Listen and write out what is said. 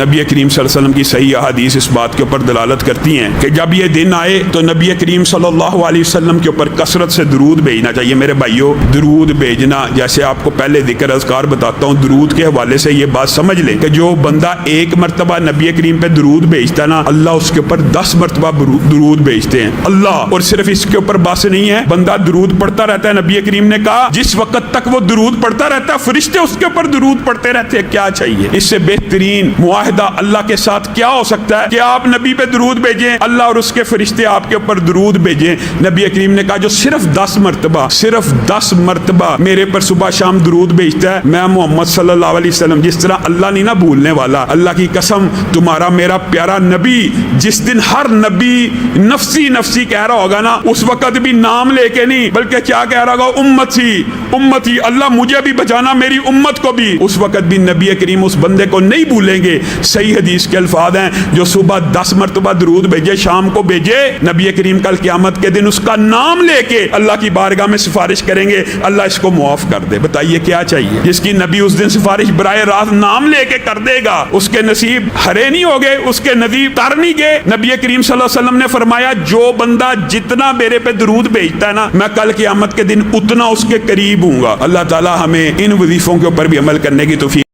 نبی کریم صلی اللہ علیہ وسلم کی صحیح احادیث اس بات کے اوپر دلالت کرتی ہیں کہ جب یہ دن آئے تو نبی کریم صلی اللہ علیہ وسلم کے اوپر کثرت سے درود بھیجنا چاہیے۔ میرے بھائیو، درود بھیجنا، جیسے آپ کو پہلے ذکر اذکار بتاتا ہوں، درود کے حوالے سے یہ بات سمجھ لیں کہ جو بندہ ایک مرتبہ نبی کریم پہ درود بھیجتا ہے نا، اللہ اس کے اوپر 10 مرتبہ درود بھیجتے ہیں اللہ۔ اور صرف اس کے اوپر بس نہیں ہے، بندہ درود پڑھتا رہتا ہے۔ نبی کریم نے کہا جس وقت تک وہ درود پڑھتا رہتا ہے فرشتے اس کے اوپر درود پڑھتے رہتے ہیں۔ کیا چاہیے؟ اس سے بہترین معاہدہ اللہ کے ساتھ کیا ہو سکتا ہے کہ آپ نبی پہ درود بھیجیں، اللہ اور اس کے فرشتے آپ کے اوپر درود بھیجیں۔ نبی کریم نے کہا جو صرف 10 مرتبہ میرے پر صبح شام درود بھیجتا ہے، میں محمد صلی اللہ علیہ وسلم، جس طرح اللہ نہیں نہ بھولنے والا، اللہ کی قسم تمہارا میرا پیارا نبی جس دن ہر نبی نفسی نفسی کہہ رہا ہوگا نا، اس وقت بھی نام لے کے نہیں بلکہ کیا کہہ رہا ہوگا؟ امتی امتی، اللہ مجھے بھی بچانا، میری امت کو بھی۔ اس وقت بھی نبی کریم اس بندے کو نہیں بھولیں گے۔ صحیح حدیث کے الفاظ ہیں جو صبح 10 مرتبہ درود بھیجے، شام کو بھیجے، نبی کریم کل قیامت کے دن اس کا نام لے کے اللہ کی بارگاہ میں سفارش کریں گے، اللہ اس کو معاف کر دے۔ بتائیے کیا چاہیے؟ جس کی نبی اس دن سفارش براہ راست نام لے کے کر دے گا، اس کے نصیب ہرے نہیں ہوگے، اس کے نصیب تر نہیں گے۔ نبی کریم صلی اللہ علیہ وسلم نے فرمایا جو بندہ جتنا میرے پہ درود بھیجتا ہے نا، میں کل قیامت کے دن اتنا اس کے قریب ہوں گا۔ اللہ تعالی ہمیں ان وظیفوں کے اوپر بھی عمل کرنے کی توفیق